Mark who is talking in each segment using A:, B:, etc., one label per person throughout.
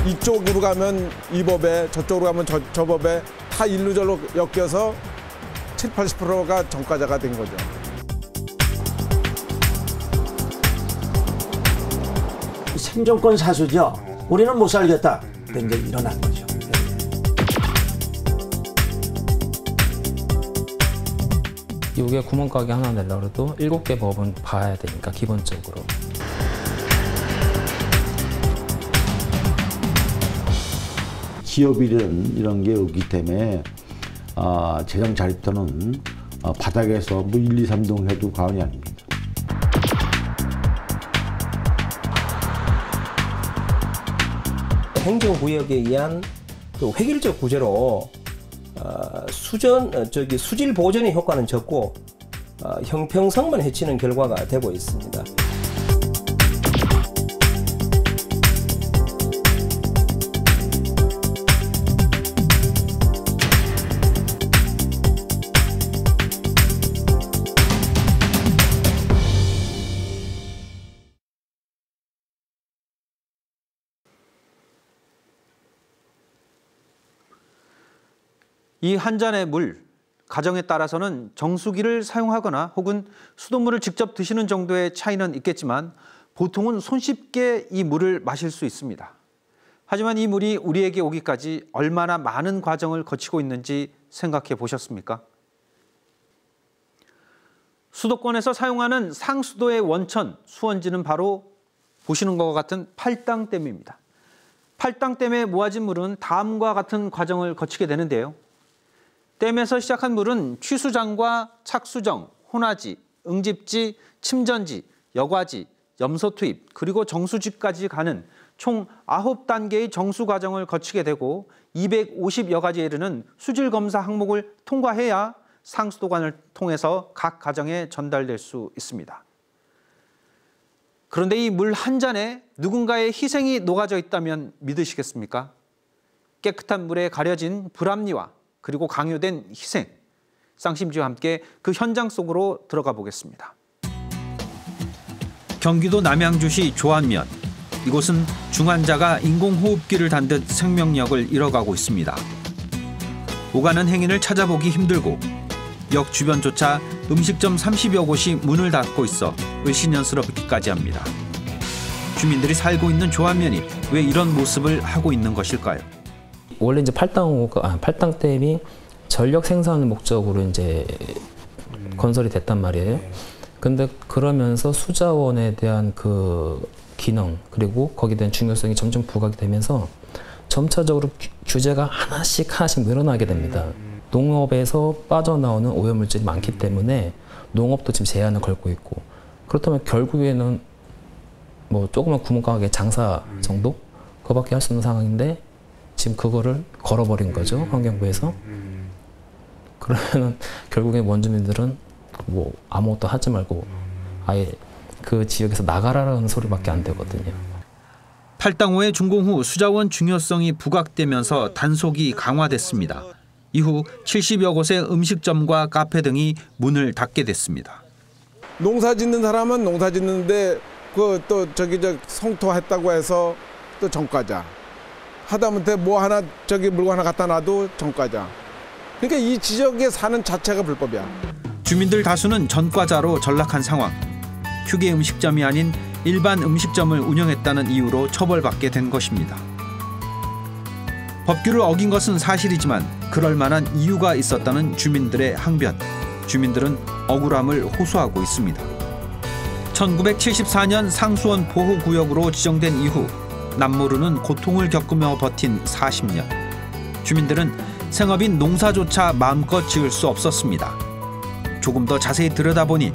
A: 이쪽으로 가면 이 법에 저쪽으로 가면 저 법에 다 일루절로 엮여서 70~80%가 전과자가 된 거죠.
B: 생존권 사수죠. 우리는 못 살겠다. 이제 일어난 거죠.
C: 이게 구멍가게 하나 내려고 해도 7개 법은 봐야 되니까 기본적으로.
D: 기업이란 게 없기 때문에 재정 자립도는 바닥에서 뭐 1, 2, 3등 해도 과언이 아닙니다.
E: 행정구역에 의한 그 획일적 구제로 수질 보전의 효과는 적고 형평성만 해치는 결과가 되고 있습니다.
F: 이 한 잔의 물, 가정에 따라서는 정수기를 사용하거나 혹은 수돗물을 직접 드시는 정도의 차이는 있겠지만 보통은 손쉽게 이 물을 마실 수 있습니다. 하지만 이 물이 우리에게 오기까지 얼마나 많은 과정을 거치고 있는지 생각해 보셨습니까? 수도권에서 사용하는 상수도의 원천, 수원지는 바로 보시는 것과 같은 팔당댐입니다. 팔당댐에 모아진 물은 다음과 같은 과정을 거치게 되는데요. 댐에서 시작한 물은 취수장과 착수정, 혼화지, 응집지, 침전지, 여과지, 염소 투입, 그리고 정수지까지 가는 총 9단계의 정수 과정을 거치게 되고 250여 가지에 이르는 수질 검사 항목을 통과해야 상수도관을 통해서 각 가정에 전달될 수 있습니다. 그런데 이 물 한 잔에 누군가의 희생이 녹아져 있다면 믿으시겠습니까? 깨끗한 물에 가려진 불합리와 그리고 강요된 희생, 쌍심지와 함께 그 현장 속으로 들어가 보겠습니다. 경기도 남양주시 조안면. 이곳은 중환자가 인공호흡기를 단 듯 생명력을 잃어가고 있습니다. 오가는 행인을 찾아보기 힘들고 역 주변조차 음식점 30여 곳이 문을 닫고 있어 을씨년스럽기까지 합니다. 주민들이 살고 있는 조안면이 왜 이런 모습을 하고 있는 것일까요?
C: 원래 이제 팔당댐이 전력 생산을 목적으로 이제 건설이 됐단 말이에요. 근데 그러면서 수자원에 대한 그 기능 그리고 거기에 대한 중요성이 점점 부각이 되면서 점차적으로 규제가 하나씩 늘어나게 됩니다. 농업에서 빠져나오는 오염물질이 많기 때문에 농업도 지금 제한을 걸고 있고, 그렇다면 결국에는 뭐 조그만 구멍가게 장사 정도? 그거밖에 할 수 없는 상황인데 지금 그거를 걸어버린 거죠, 환경부에서. 그러면 결국엔 원주민들은 뭐 아무것도 하지 말고 아예 그 지역에서 나가라는 소리밖에 안 되거든요.
F: 팔당호의 준공 후 수자원 중요성이 부각되면서 단속이 강화됐습니다. 이후 70여 곳의 음식점과 카페 등이 문을 닫게 됐습니다.
A: 농사 짓는 사람은 농사 짓는데 그 또 성토했다고 해서 또 전과자. 하다못해 뭐 하나 물건 하나 갖다 놔도 전과자. 그러니까 이 지역에 사는 자체가 불법이야.
F: 주민들 다수는 전과자로 전락한 상황. 휴게 음식점이 아닌 일반 음식점을 운영했다는 이유로 처벌받게 된 것입니다. 법규를 어긴 것은 사실이지만 그럴 만한 이유가 있었다는 주민들의 항변. 주민들은 억울함을 호소하고 있습니다. 1974년 상수원 보호구역으로 지정된 이후 남모르는 고통을 겪으며 버틴 40년. 주민들은 생업인 농사조차 마음껏 지을 수 없었습니다. 조금 더 자세히 들여다보니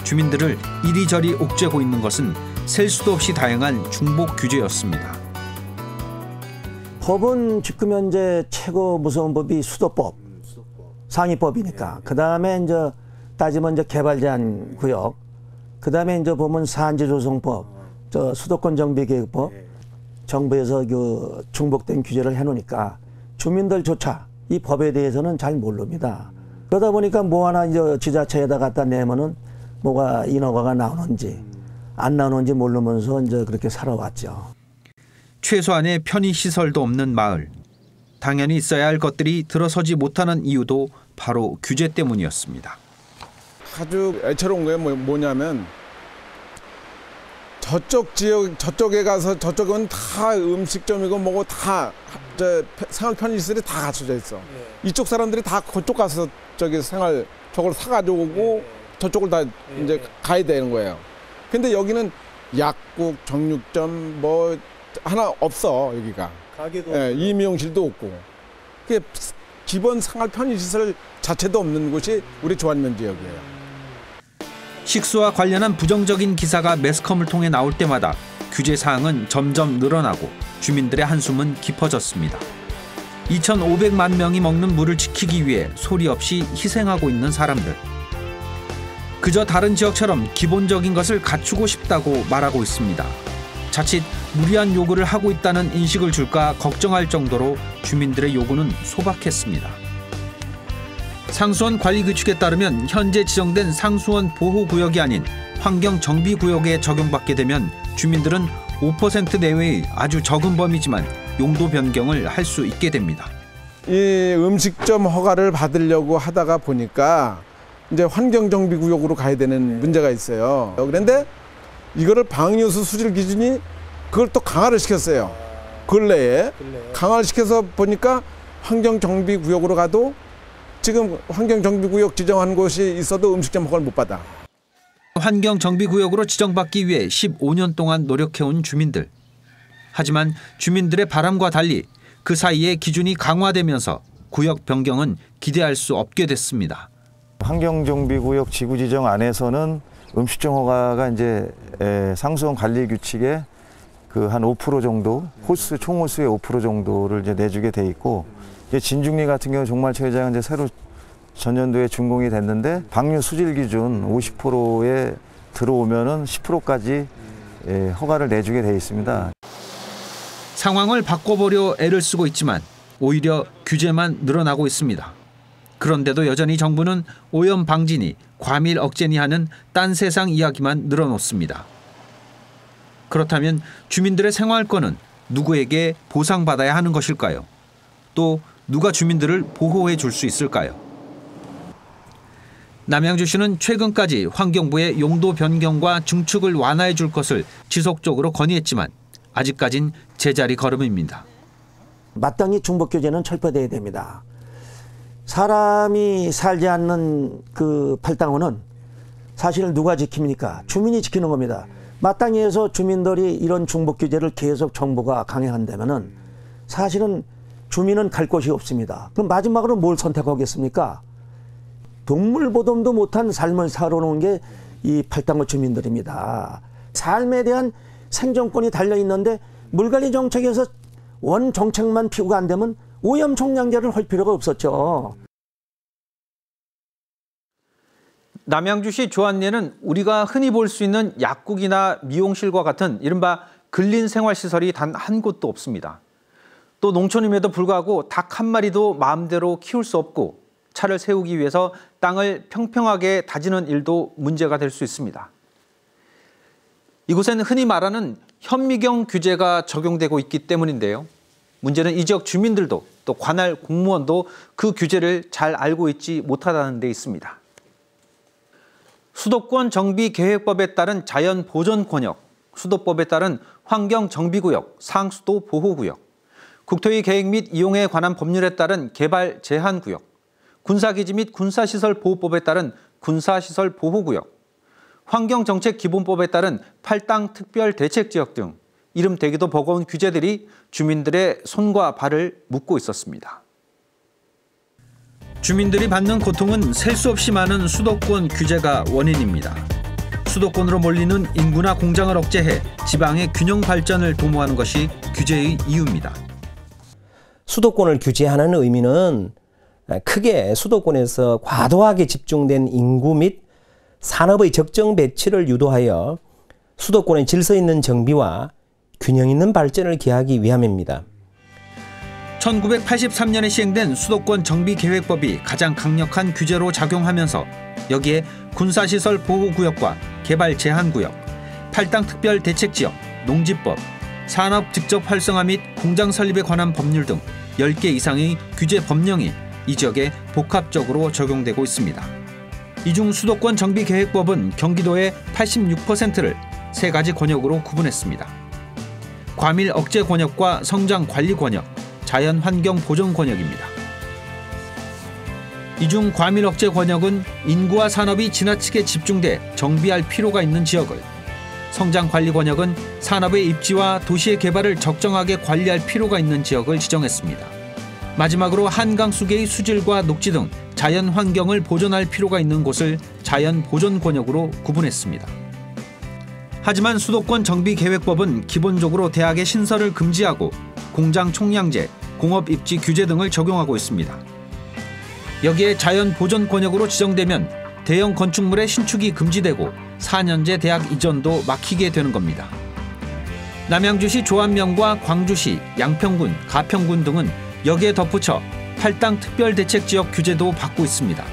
F: 주민들을 이리저리 옥죄고 있는 것은 셀 수도 없이 다양한 중복 규제였습니다.
B: 법은 지금 현재 최고 무서운 법이 수도법, 상위법이니까. 그 다음에 이제 따지면 이제 개발 제한 구역, 그 다음에 이제 보면 산지조성법, 수도권 정비계획법, 정부에서 그 중복된 규제를 해놓으니까 주민들조차 이 법에 대해서는 잘 모릅니다. 그러다 보니까 뭐 하나 이제 지자체에다 갖다 내면은 뭐가 인허가가 나오는지 안 나오는지 모르면서 이제 그렇게 살아왔죠.
F: 최소한의 편의시설도 없는 마을. 당연히 있어야 할 것들이 들어서지 못하는 이유도 바로 규제 때문이었습니다.
A: 아주 애처로운 게 뭐냐면 저쪽 지역, 저쪽에 가서 저쪽은 다 음식점이고 뭐고 다 생활 편의시설이 다 갖춰져 있어. 이쪽 사람들이 다 그쪽 가서 저기 생활 저걸 사가지고 오고 저쪽을 다 이제 가야 되는 거예요. 근데 여기는 약국, 정육점 뭐 하나 없어 여기가.
E: 가게도
A: 이미용실도 없고. 그게 기본 생활 편의시설 자체도 없는 곳이 우리 조안면 지역이에요.
F: 식수와 관련한 부정적인 기사가 매스컴을 통해 나올 때마다 규제 사항은 점점 늘어나고 주민들의 한숨은 깊어졌습니다. 2,500만 명이 먹는 물을 지키기 위해 소리 없이 희생하고 있는 사람들. 그저 다른 지역처럼 기본적인 것을 갖추고 싶다고 말하고 있습니다. 자칫 무리한 요구를 하고 있다는 인식을 줄까 걱정할 정도로 주민들의 요구는 소박했습니다. 상수원 관리규칙에 따르면 현재 지정된 상수원 보호구역이 아닌 환경정비구역에 적용받게 되면 주민들은 5% 내외의 아주 적은 범위지만 용도 변경을 할 수 있게 됩니다.
A: 이 음식점 허가를 받으려고 하다가 보니까 이제 환경정비구역으로 가야 되는 문제가 있어요. 그런데 이거를 방류수 수질 기준이 그걸 또 강화를 시켰어요. 근래에 강화를 시켜서 보니까 환경정비구역으로 가도 지금 환경정비구역 지정한 곳이 있어도 음식점 허가를 못 받아.
F: 환경정비구역으로 지정받기 위해 15년 동안 노력해온 주민들. 하지만 주민들의 바람과 달리 그 사이에 기준이 강화되면서 구역 변경은 기대할 수 없게 됐습니다.
G: 환경정비구역 지구 지정 안에서는 음식점 허가가 이제 상수원 관리 규칙에 그 한 5% 정도, 호수 총 호수의 5% 정도를 이제 내주게 돼 있고, 이제 진중리 같은 경우 종말 처리장은 이제 새로 전년도에 준공이 됐는데 방류 수질 기준 50%에 들어오면은 10%까지 허가를 내주게 돼 있습니다.
F: 상황을 바꿔보려 애를 쓰고 있지만 오히려 규제만 늘어나고 있습니다. 그런데도 여전히 정부는 오염 방지니 과밀 억제니 하는 딴 세상 이야기만 늘어놓습니다. 그렇다면 주민들의 생활권은 누구에게 보상받아야 하는 것일까요? 또 누가 주민들을 보호해 줄 수 있을까요? 남양주시는 최근까지 환경부의 용도 변경과 증축을 완화해 줄 것을 지속적으로 건의했지만 아직까진 제자리 걸음입니다.
B: 마땅히 중복 규제는 철폐돼야 됩니다. 사람이 살지 않는 그 팔당호는 사실 누가 지킵니까? 주민이 지키는 겁니다. 마땅히 해서 주민들이 이런 중복 규제를 계속 정부가 강행한다면은 사실은 주민은 갈 곳이 없습니다. 그럼 마지막으로 뭘 선택하겠습니까? 동물보dom도 못한 삶을 살아오는 게 이 팔당호 주민들입니다. 삶에 대한 생존권이 달려있는데 물관리 정책에서 원 정책만 피우고 안 되면 오염 총량제를 할 필요가 없었죠.
F: 남양주시 조안리에는 우리가 흔히 볼 수 있는 약국이나 미용실과 같은 이른바 근린생활시설이 단 한 곳도 없습니다. 또 농촌임에도 불구하고 닭 한 마리도 마음대로 키울 수 없고 차를 세우기 위해서 땅을 평평하게 다지는 일도 문제가 될 수 있습니다. 이곳엔 흔히 말하는 현미경 규제가 적용되고 있기 때문인데요. 문제는 이 지역 주민들도 또 관할 공무원도 그 규제를 잘 알고 있지 못하다는 데 있습니다. 수도권 정비계획법에 따른 자연보전권역, 수도법에 따른 환경정비구역, 상수도 보호구역, 국토의 계획 및 이용에 관한 법률에 따른 개발 제한구역, 군사기지 및 군사시설보호법에 따른 군사시설보호구역, 환경정책기본법에 따른 팔당 특별대책지역 등 이름 대기도 버거운 규제들이 주민들의 손과 발을 묶고 있었습니다. 주민들이 받는 고통은 셀 수 없이 많은 수도권 규제가 원인입니다. 수도권으로 몰리는 인구나 공장을 억제해 지방의 균형 발전을 도모하는 것이 규제의 이유입니다.
E: 수도권을 규제하는 의미는 크게 수도권에서 과도하게 집중된 인구 및 산업의 적정 배치를 유도하여 수도권의 질서 있는 정비와 균형 있는 발전을 기하기 위함입니다.
F: 1983년에 시행된 수도권 정비계획법이 가장 강력한 규제로 작용하면서 여기에 군사시설 보호구역과 개발 제한구역, 팔당 특별대책지역, 농지법, 산업 직접 활성화 및 공장 설립에 관한 법률 등 10개 이상의 규제 법령이 이 지역에 복합적으로 적용되고 있습니다. 이 중 수도권 정비계획법은 경기도의 86%를 3가지 권역으로 구분했습니다. 과밀 억제 권역과 성장 관리 권역, 자연 환경 보전 권역입니다. 이 중 과밀 억제 권역은 인구와 산업이 지나치게 집중돼 정비할 필요가 있는 지역을, 성장 관리 권역은 산업의 입지와 도시의 개발을 적정하게 관리할 필요가 있는 지역을 지정했습니다. 마지막으로 한강 수계의 수질과 녹지 등 자연 환경을 보존할 필요가 있는 곳을 자연 보존 권역으로 구분했습니다. 하지만 수도권 정비계획법은 기본적으로 대학의 신설을 금지하고 공장 총량제, 공업 입지 규제 등을 적용하고 있습니다. 여기에 자연 보존 권역으로 지정되면 대형 건축물의 신축이 금지되고 4년제 대학 이전도 막히게 되는 겁니다. 남양주시 조안면과 광주시, 양평군, 가평군 등은 여기에 덧붙여 팔당 특별대책지역 규제도 받고 있습니다.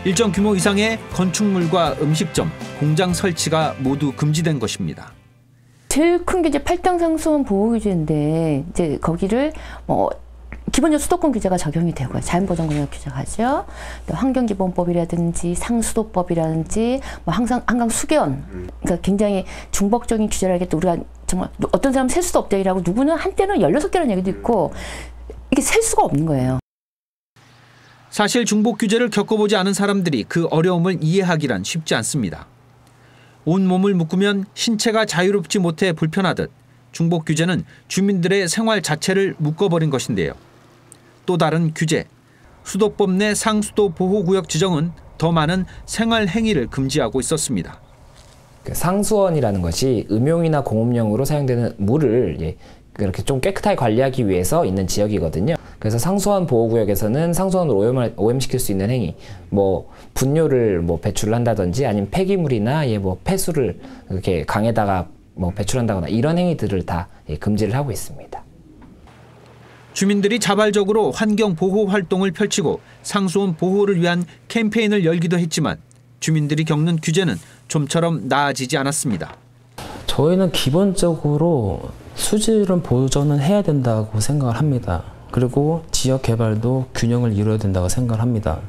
F: 일정 규모 이상의 건축물과 음식점, 공장 설치가 모두 금지된 것입니다.
H: 제일 큰 게 이제 팔당 상수원 보호 규제인데 이제 거기를 기본적으로 수도권 규제가 적용이 되고요. 자연보전권역 규제가 하죠. 또 환경기본법이라든지 상수도법이라든지 한강 수계원, 그러니까 굉장히 중복적인 규제라는 게 또 우리가 정말 어떤 사람은 셀 수도 없다 이라고 누구는 한때는 16개라는 얘기도 있고 이게 셀 수가 없는 거예요.
F: 사실 중복 규제를 겪어보지 않은 사람들이 그 어려움을 이해하기란 쉽지 않습니다. 온몸을 묶으면 신체가 자유롭지 못해 불편하듯 중복 규제는 주민들의 생활 자체를 묶어버린 것인데요. 또 다른 규제, 수도법 내 상수도 보호구역 지정은 더 많은 생활 행위를 금지하고 있었습니다.
I: 상수원이라는 것이 음용이나 공업용으로 사용되는 물을 그렇게 좀 깨끗하게 관리하기 위해서 있는 지역이거든요. 그래서 상수원 보호구역에서는 상수원을 오염시킬 수 있는 행위, 분뇨를 배출을 한다든지 아니면 폐기물이나 폐수를 이렇게 강에다가 배출한다거나 이런 행위들을 다 금지를 하고 있습니다.
F: 주민들이 자발적으로 환경 보호 활동을 펼치고 상수원 보호를 위한 캠페인을 열기도 했지만 주민들이 겪는 규제는 좀처럼 나아지지 않았습니다.
C: 저희는 기본적으로 수질은 보존은 해야 된다고 생각을 합니다. 그리고 지역 개발도 균형을 이루어야 된다고 생각을 합니다.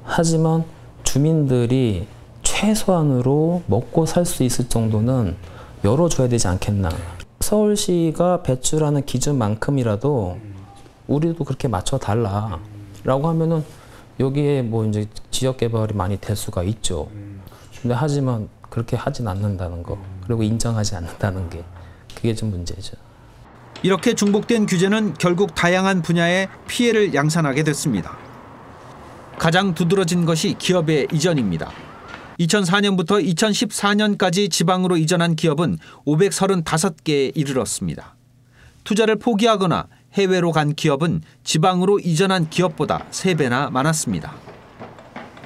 C: 하지만 주민들이 최소한으로 먹고 살 수 있을 정도는 열어줘야 되지 않겠나. 서울시가 배출하는 기준만큼이라도 우리도 그렇게 맞춰달라 라고 하면은 여기에 이제 지역 개발이 많이 될 수가 있죠. 근데 하지만 그렇게 하진 않는다는 거, 그리고 인정하지 않는다는 게 그게 좀 문제죠.
F: 이렇게 중복된 규제는 결국 다양한 분야에 피해를 양산하게 됐습니다. 가장 두드러진 것이 기업의 이전입니다. 2004년부터 2014년까지 지방으로 이전한 기업은 535개에 이르렀습니다. 투자를 포기하거나 해외로 간 기업은 지방으로 이전한 기업보다 3배나 많았습니다.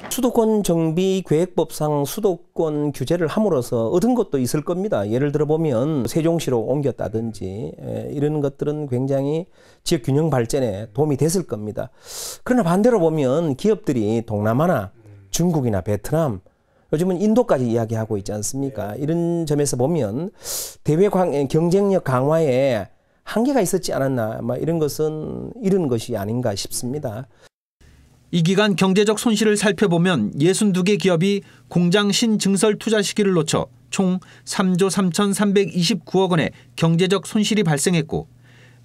E: 수도권 정비계획법상 수도권 규제를 함으로써 얻은 것도 있을 겁니다. 예를 들어 보면 세종시로 옮겼다든지 이런 것들은 굉장히 지역 균형 발전에 도움이 됐을 겁니다. 그러나 반대로 보면 기업들이 동남아나 중국이나 베트남, 요즘은 인도까지 이야기하고 있지 않습니까? 이런 점에서 보면 대외 경쟁력 강화에 한계가 있었지 않았나, 이런 것은 이런 것이 아닌가 싶습니다.
F: 이 기간 경제적 손실을 살펴보면 62개 기업이 공장 신증설 투자 시기를 놓쳐 총 3조 3,329억 원의 경제적 손실이 발생했고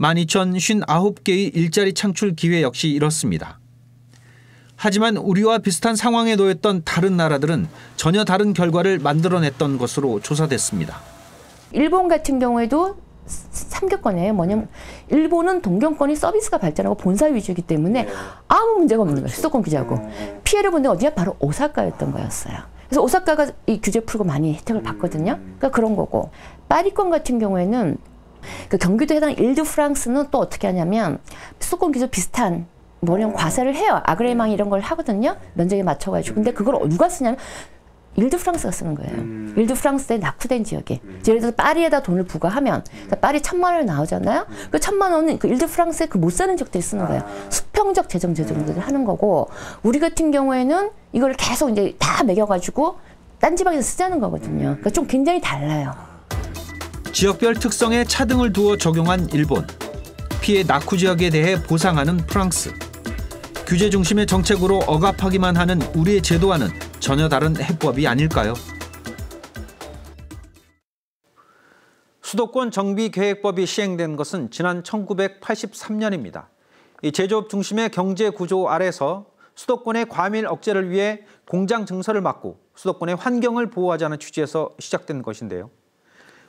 F: 12,059개의 일자리 창출 기회 역시 이렇습니다. 하지만 우리와 비슷한 상황에 놓였던 다른 나라들은 전혀 다른 결과를 만들어냈던 것으로 조사됐습니다.
H: 일본 같은 경우에도 삼겹권이에요. 뭐냐면 일본은 동경권이 서비스가 발전하고 본사 위주이기 때문에 아무 문제가 없는 거예요. 수도권 규제하고. 피해를 본 데가 어디야? 바로 오사카였던 거였어요. 그래서 오사카가 이 규제 풀고 많이 혜택을 받거든요. 그러니까 그런 거고. 파리권 같은 경우에는 그 경기도에 해당 일드-프랑스는 또 어떻게 하냐면 수도권 규제 비슷한 과세를 해요. 아그레망 이런 걸 하거든요. 면적에 맞춰가지고. 근데 그걸 누가 쓰냐면 일드-프랑스가 쓰는 거예요. 일드-프랑스에 낙후된 지역에. 예를 들어서 파리에다 돈을 부과하면 파리 1,000만 원을 나오잖아요. 그 1,000만 원은 그 일드-프랑스에 못 사는 지역들이 쓰는 거예요. 수평적 재정들을 하는 거고 우리 같은 경우에는 이걸 계속 이제 다 매겨가지고 딴 지방에서 쓰자는 거거든요. 그러니까 좀 굉장히 달라요.
F: 지역별 특성에 차등을 두어 적용한 일본, 피해 낙후 지역에 대해 보상하는 프랑스. 규제 중심의 정책으로 억압하기만 하는 우리의 제도와는 전혀 다른 해법이 아닐까요? 수도권 정비계획법이 시행된 것은 지난 1983년입니다. 이 제조업 중심의 경제 구조 아래서 수도권의 과밀 억제를 위해 공장 증설을 막고 수도권의 환경을 보호하자는 취지에서 시작된 것인데요.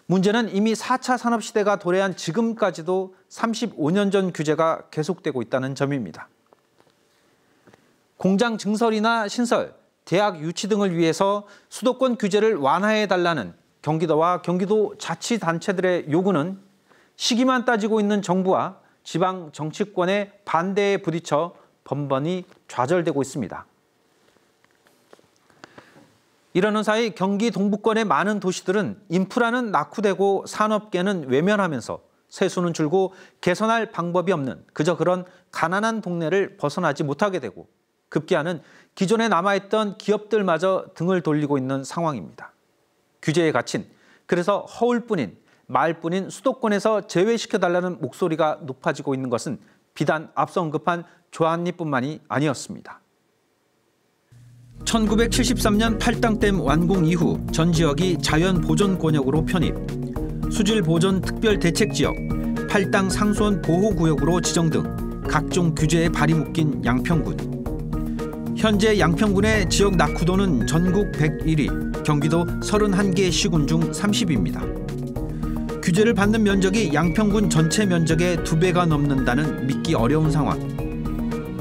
F: 문제는 이미 4차 산업시대가 도래한 지금까지도 35년 전 규제가 계속되고 있다는 점입니다. 공장 증설이나 신설, 대학 유치 등을 위해서 수도권 규제를 완화해달라는 경기도와 경기도 자치단체들의 요구는 시기만 따지고 있는 정부와 지방 정치권의 반대에 부딪혀 번번이 좌절되고 있습니다. 이러는 사이 경기 동부권의 많은 도시들은 인프라는 낙후되고 산업계는 외면하면서 세수는 줄고 개선할 방법이 없는 그저 그런 가난한 동네를 벗어나지 못하게 되고 급기야는 기존에 남아있던 기업들마저 등을 돌리고 있는 상황입니다. 규제에 갇힌, 그래서 허울뿐인, 말뿐인 수도권에서 제외시켜달라는 목소리가 높아지고 있는 것은 비단 앞서 언급한 조한리뿐만이 아니었습니다. 1973년 팔당댐 완공 이후 전 지역이 자연보존권역으로 편입, 수질보존특별대책지역, 팔당 상수원 보호구역으로 지정 등 각종 규제에 발이 묶인 양평군. 현재 양평군의 지역 낙후도는 전국 101위, 경기도 31개 시군 중 30위입니다. 규제를 받는 면적이 양평군 전체 면적의 2배가 넘는다는 믿기 어려운 상황.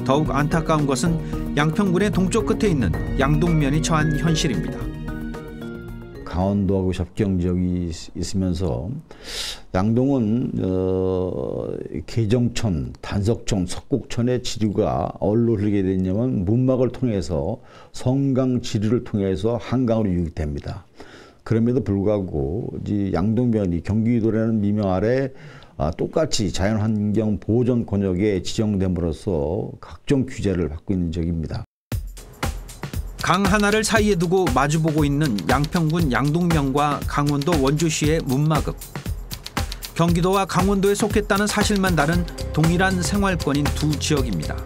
F: 더욱 안타까운 것은 양평군의 동쪽 끝에 있는 양동면이 처한 현실입니다.
D: 강원도하고 접경 지역이 있으면서 양동은 계정천, 단석천, 석곡천의 지류가 어디로 흐르게 되냐면 문막을 통해서 성강 지류를 통해서 한강으로 유입됩니다. 그럼에도 불구하고 이 양동면이 경기도라는 미명 아래 똑같이 자연환경 보존 권역에 지정됨으로써 각종 규제를 받고 있는 지역입니다.
F: 강 하나를 사이에 두고 마주보고 있는 양평군 양동면과 강원도 원주시의 문마급. 경기도와 강원도에 속했다는 사실만 다른 동일한 생활권인 두 지역입니다.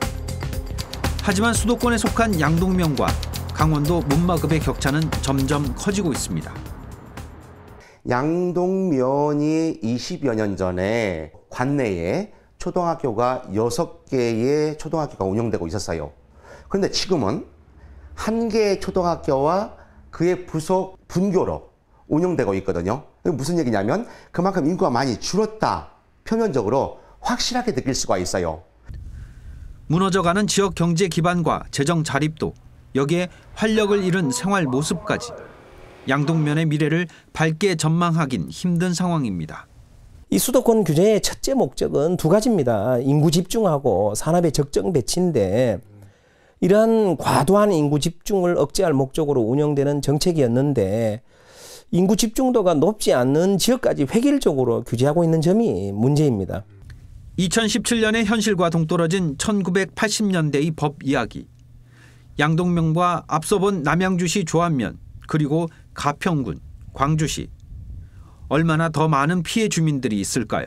F: 하지만 수도권에 속한 양동면과 강원도 문마급의 격차는 점점 커지고 있습니다.
J: 양동면이 20여 년 전에 관내에 초등학교가 6개의 초등학교가 운영되고 있었어요. 그런데 지금은 한 개의 초등학교와 그의 부속 분교로 운영되고 있거든요. 무슨 얘기냐면 그만큼 인구가 많이 줄었다. 표면적으로 확실하게 느낄 수가 있어요.
F: 무너져가는 지역 경제 기반과 재정 자립도, 여기에 활력을 잃은 생활 모습까지 양동면의 미래를 밝게 전망하긴 힘든 상황입니다.
E: 이 수도권 규제의 첫째 목적은 두 가지입니다. 인구 집중하고 산업의 적정 배치인데 이러한 과도한 인구 집중을 억제할 목적으로 운영되는 정책이었는데 인구 집중도가 높지 않는 지역까지 획일적으로 규제하고 있는 점이 문제입니다.
F: 2017년의 현실과 동떨어진 1980년대의 법 이야기. 양동면과 앞서 본 남양주시 조안면, 그리고 가평군, 광주시. 얼마나 더 많은 피해 주민들이 있을까요?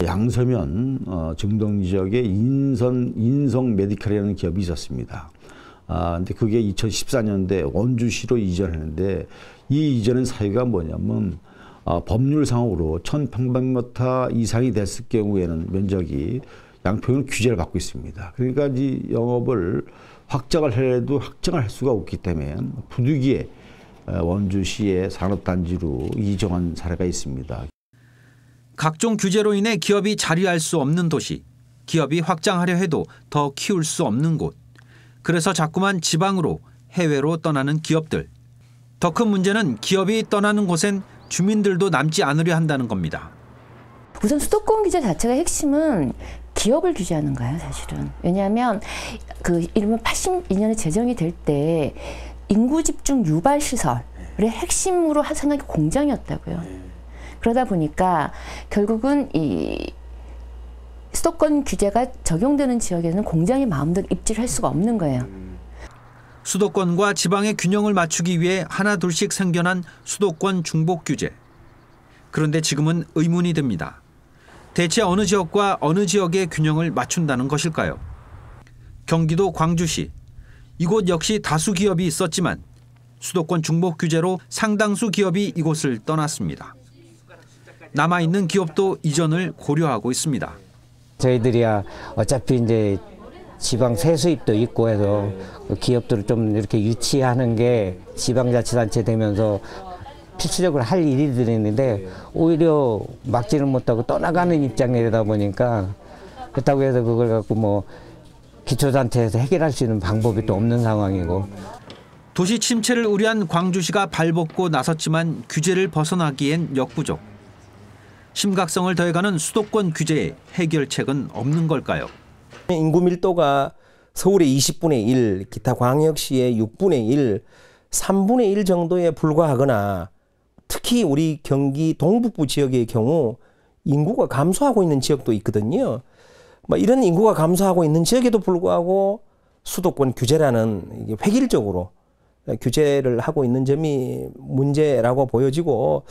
D: 양서면 증동 지역에 인성 메디컬이라는 기업이 있었습니다. 근데 그게 2014년대 원주시로 이전했는데 이 이전의 사유가 뭐냐면 법률상으로 1,000평방미터 이상이 됐을 경우에는 면적이 양평은 규제를 받고 있습니다. 그러니까 이 영업을 확장을 해도 확장을 할 수가 없기 때문에 부득이에 원주시의 산업단지로 이정한 사례가 있습니다.
F: 각종 규제로 인해 기업이 자리할 수 없는 도시, 기업이 확장하려 해도 더 키울 수 없는 곳. 그래서 자꾸만 지방으로, 해외로 떠나는 기업들. 더 큰 문제는 기업이 떠나는 곳엔 주민들도 남지 않으려 한다는 겁니다.
H: 우선 수도권 규제 자체가 핵심은 기업을 규제하는 거예요, 사실은. 왜냐하면 그 이르면 82년에 제정이 될 때 인구 집중 유발 시설의 핵심으로 생각이 공장이었다고요. 그러다 보니까 결국은 이 수도권 규제가 적용되는 지역에는 공장이 마음대로 입지를 할 수가 없는 거예요.
F: 수도권과 지방의 균형을 맞추기 위해 하나 둘씩 생겨난 수도권 중복 규제. 그런데 지금은 의문이 듭니다. 대체 어느 지역과 어느 지역의 균형을 맞춘다는 것일까요? 경기도 광주시. 이곳 역시 다수 기업이 있었지만 수도권 중복 규제로 상당수 기업이 이곳을 떠났습니다. 남아있는 기업도 이전을 고려하고 있습니다.
K: 저희들이야 어차피 이제 지방 세수입도 있고 해서 기업들을 좀 이렇게 유치하는 게 지방자치단체 되면서 필수적으로 할 일들이 있는데 오히려 막지를 못하고 떠나가는 입장이다 보니까 그렇다고 해서 그걸 갖고 뭐 기초단체에서 해결할 수 있는 방법이 또 없는 상황이고.
F: 도시 침체를 우려한 광주시가 발벗고 나섰지만 규제를 벗어나기엔 역부족. 심각성을 더해가는 수도권 규제에 해결책은 없는 걸까요?
E: 인구 밀도가 서울의 20분의 1, 기타 광역시의 6분의 1, 3분의 1 정도에 불과하거나 특히 우리 경기 동북부 지역의 경우 인구가 감소하고 있는 지역도 있거든요. 이런 인구가 감소하고 있는 지역에도 불구하고 수도권 규제라는 이게 획일적으로 규제를 하고 있는 점이 문제라고 보여지고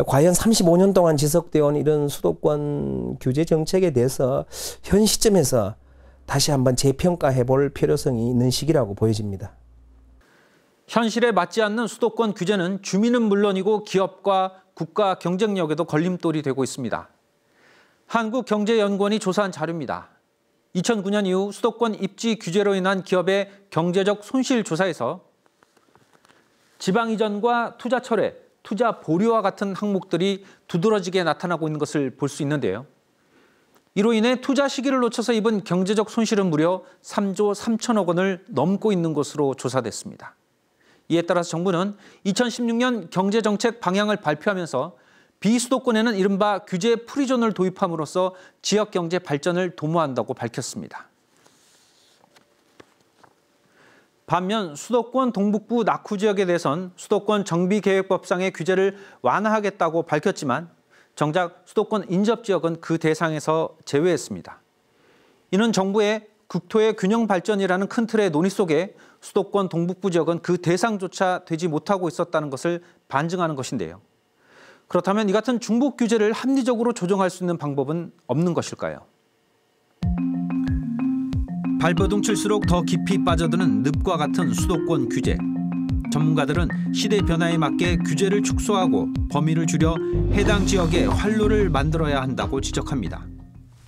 E: 과연 35년 동안 지속되어 온 이런 수도권 규제 정책에 대해서 현 시점에서 다시 한번 재평가해 볼 필요성이 있는 시기라고 보여집니다.
F: 현실에 맞지 않는 수도권 규제는 주민은 물론이고 기업과 국가 경쟁력에도 걸림돌이 되고 있습니다. 한국경제연구원이 조사한 자료입니다. 2009년 이후 수도권 입지 규제로 인한 기업의 경제적 손실 조사에서 지방 이전과 투자 철회, 투자 보류와 같은 항목들이 두드러지게 나타나고 있는 것을 볼 수 있는데요. 이로 인해 투자 시기를 놓쳐서 입은 경제적 손실은 무려 3조 3천억 원을 넘고 있는 것으로 조사됐습니다. 이에 따라서 정부는 2016년 경제정책 방향을 발표하면서 비수도권에는 이른바 규제 프리존을 도입함으로써 지역경제 발전을 도모한다고 밝혔습니다. 반면 수도권 동북부 낙후 지역에 대해선 수도권 정비계획법상의 규제를 완화하겠다고 밝혔지만 정작 수도권 인접 지역은 그 대상에서 제외했습니다. 이는 정부의 국토의 균형 발전이라는 큰 틀의 논의 속에 수도권 동북부 지역은 그 대상조차 되지 못하고 있었다는 것을 반증하는 것인데요. 그렇다면 이 같은 중복 규제를 합리적으로 조정할 수 있는 방법은 없는 것일까요? 발버둥 칠수록 더 깊이 빠져드는 늪과 같은 수도권 규제. 전문가들은 시대 변화에 맞게 규제를 축소하고 범위를 줄여 해당 지역에 활로를 만들어야 한다고 지적합니다.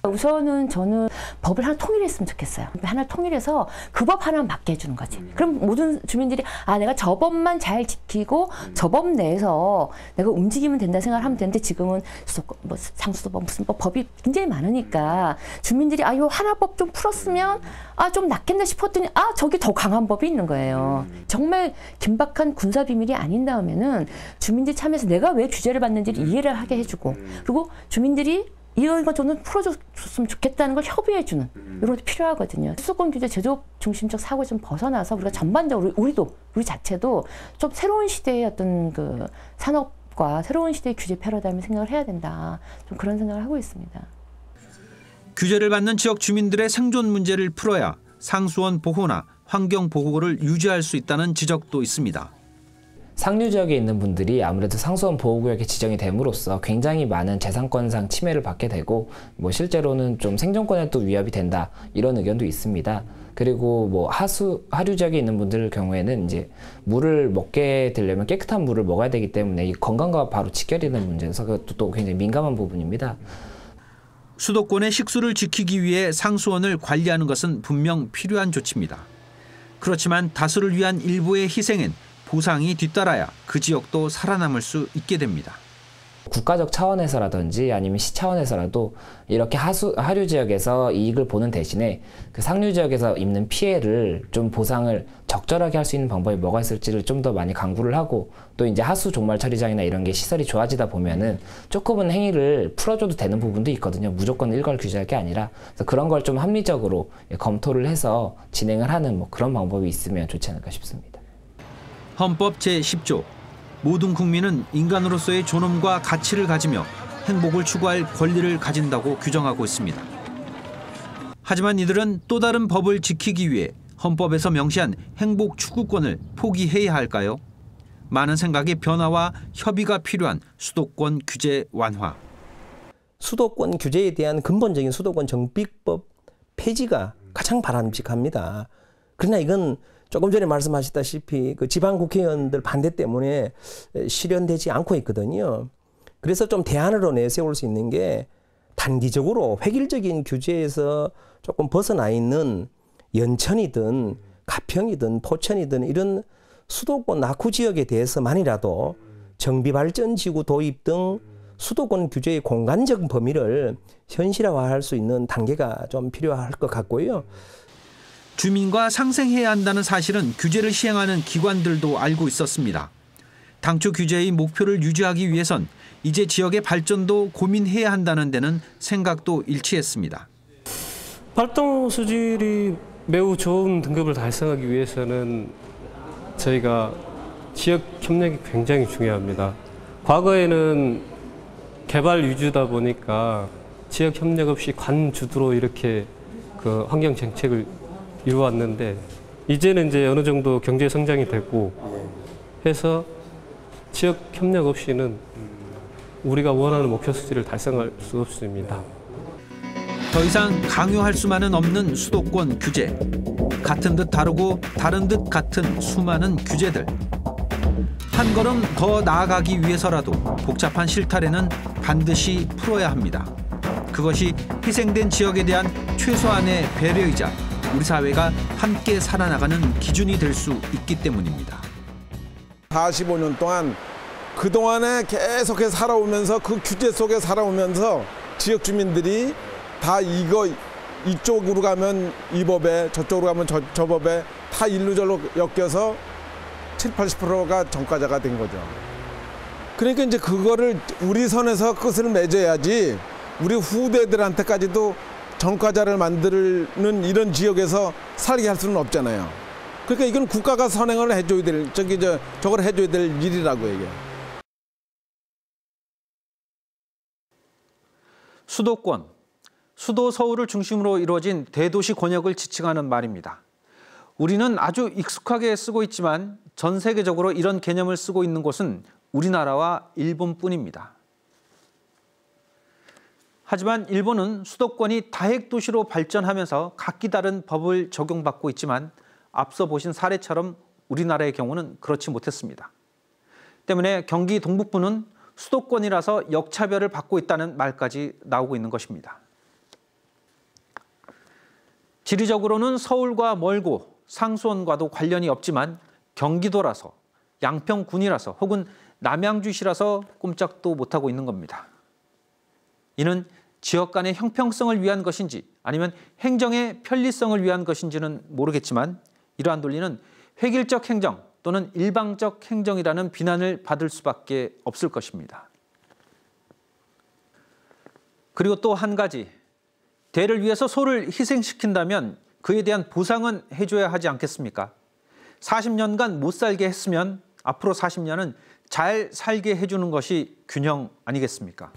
H: 우선은 저는 법을 하나 통일했으면 좋겠어요. 하나 통일해서 그 법 하나 맞게 해주는 거지. 그럼 모든 주민들이 내가 저 법만 잘 지키고 저 법 내에서 내가 움직이면 된다 생각을 하면 되는데 지금은 상수도법 무슨 법이 굉장히 많으니까 주민들이 요 하나법 좀 풀었으면 좀 낫겠나 싶었더니 저기 더 강한 법이 있는 거예요. 정말 긴박한 군사 비밀이 아닌 다음에는 주민들이 참여해서 내가 왜 규제를 받는지를 이해를 하게 해주고 그리고 주민들이 이런 거 저는 풀어줬으면 좋겠다는 걸 협의해주는 이런 것도 필요하거든요. 수도권 규제 제조업 중심적 사고에 좀 벗어나서 우리가 전반적으로 우리 자체도 좀 새로운 시대의 어떤 그 산업과 새로운 시대의 규제 패러다임을 생각을 해야 된다. 좀 그런 생각을 하고 있습니다.
F: 규제를 받는 지역 주민들의 생존 문제를 풀어야 상수원 보호나 환경 보호를 유지할 수 있다는 지적도 있습니다.
I: 상류 지역에 있는 분들이 아무래도 상수원 보호구역에 지정이 됨으로써 굉장히 많은 재산권상 침해를 받게 되고 실제로는 좀 생존권에도 위협이 된다 이런 의견도 있습니다. 그리고 하류 지역에 있는 분들 경우에는 이제 물을 먹게 되려면 깨끗한 물을 먹어야 되기 때문에 이 건강과 바로 직결이 되는 문제여서 그것도 또 굉장히 민감한 부분입니다.
F: 수도권의 식수를 지키기 위해 상수원을 관리하는 것은 분명 필요한 조치입니다. 그렇지만 다수를 위한 일부의 희생엔 보상이 뒤따라야 그 지역도 살아남을 수 있게 됩니다.
I: 국가적 차원에서라든지 아니면 시 차원에서라도 이렇게 하류 지역에서 이익을 보는 대신에 그 상류 지역에서 입는 피해를 좀 보상을 적절하게 할 수 있는 방법이 뭐가 있을지를 좀 더 많이 강구를 하고 또 이제 하수 종말 처리장이나 이런 게 시설이 좋아지다 보면은 조금은 행위를 풀어줘도 되는 부분도 있거든요. 무조건 일괄 규제할 게 아니라 그래서 그런 걸 좀 합리적으로 검토를 해서 진행을 하는 그런 방법이 있으면 좋지 않을까 싶습니다.
F: 헌법 제10조 모든 국민은 인간으로서의 존엄과 가치를 가지며 행복을 추구할 권리를 가진다고 규정하고 있습니다. 하지만 이들은 또 다른 법을 지키기 위해 헌법에서 명시한 행복 추구권을 포기해야 할까요? 많은 생각의 변화와 협의가 필요한 수도권 규제 완화.
E: 수도권 규제에 대한 근본적인 수도권 정비법 폐지가 가장 바람직합니다. 그러나 이건 조금 전에 말씀하셨다시피 그 지방 국회의원들 반대 때문에 실현되지 않고 있거든요. 그래서 좀 대안으로 내세울 수 있는 게 단기적으로 획일적인 규제에서 조금 벗어나 있는 연천이든 가평이든 포천이든 이런 수도권 낙후 지역에 대해서만이라도 정비발전지구 도입 등 수도권 규제의 공간적 범위를 현실화할 수 있는 단계가 좀 필요할 것 같고요.
F: 주민과 상생해야 한다는 사실은 규제를 시행하는 기관들도 알고 있었습니다. 당초 규제의 목표를 유지하기 위해선 이제 지역의 발전도 고민해야 한다는 데는 생각도 일치했습니다.
L: 활동 수질이 매우 좋은 등급을 달성하기 위해서는 저희가 지역 협력이 굉장히 중요합니다. 과거에는 개발 위주다 보니까 지역 협력 없이 관주도로 이렇게 그 환경 정책을 이루어왔는데 이제는 이제 어느 정도 경제 성장이 됐고 해서 지역 협력 없이는 우리가 원하는 목표 수치를 달성할 수 없습니다.
F: 더 이상 강요할 수만은 없는 수도권 규제. 같은 듯 다르고 다른 듯 같은 수많은 규제들. 한 걸음 더 나아가기 위해서라도 복잡한 실타래는 반드시 풀어야 합니다. 그것이 희생된 지역에 대한 최소한의 배려이자 우리 사회가 함께 살아나가는 기준이 될 수 있기 때문입니다.
A: 45년 동안 그동안에 계속해서 살아오면서 그 규제 속에 살아오면서 지역 주민들이 다 이쪽으로 가면 이 법에 저쪽으로 가면 저 법에 다 일루절로 엮여서 70~80%가 전과자가 된 거죠. 그러니까 이제 그거를 우리 선에서 끝을 맺어야지 우리 후대들한테까지도 전과자를 만드는 이런 지역에서 살게 할 수는 없잖아요. 그러니까 이건 국가가 선행을 해줘야 될, 저걸 해줘야 될 일이라고요, 이게.
F: 수도권, 수도 서울을 중심으로 이루어진 대도시 권역을 지칭하는 말입니다. 우리는 아주 익숙하게 쓰고 있지만 전 세계적으로 이런 개념을 쓰고 있는 곳은 우리나라와 일본뿐입니다. 하지만 일본은 수도권이 다핵도시로 발전하면서 각기 다른 법을 적용받고 있지만 앞서 보신 사례처럼 우리나라의 경우는 그렇지 못했습니다. 때문에 경기 동북부는 수도권이라서 역차별을 받고 있다는 말까지 나오고 있는 것입니다. 지리적으로는 서울과 멀고 상수원과도 관련이 없지만 경기도라서 양평군이라서 혹은 남양주시라서 꼼짝도 못하고 있는 겁니다. 이는 지역 간의 형평성을 위한 것인지 아니면 행정의 편리성을 위한 것인지는 모르겠지만 이러한 논리는 획일적 행정 또는 일방적 행정이라는 비난을 받을 수밖에 없을 것입니다. 그리고 또 한 가지, 대를 위해서 소를 희생시킨다면 그에 대한 보상은 해줘야 하지 않겠습니까? 40년간 못 살게 했으면 앞으로 40년은 잘 살게 해주는 것이 균형 아니겠습니까?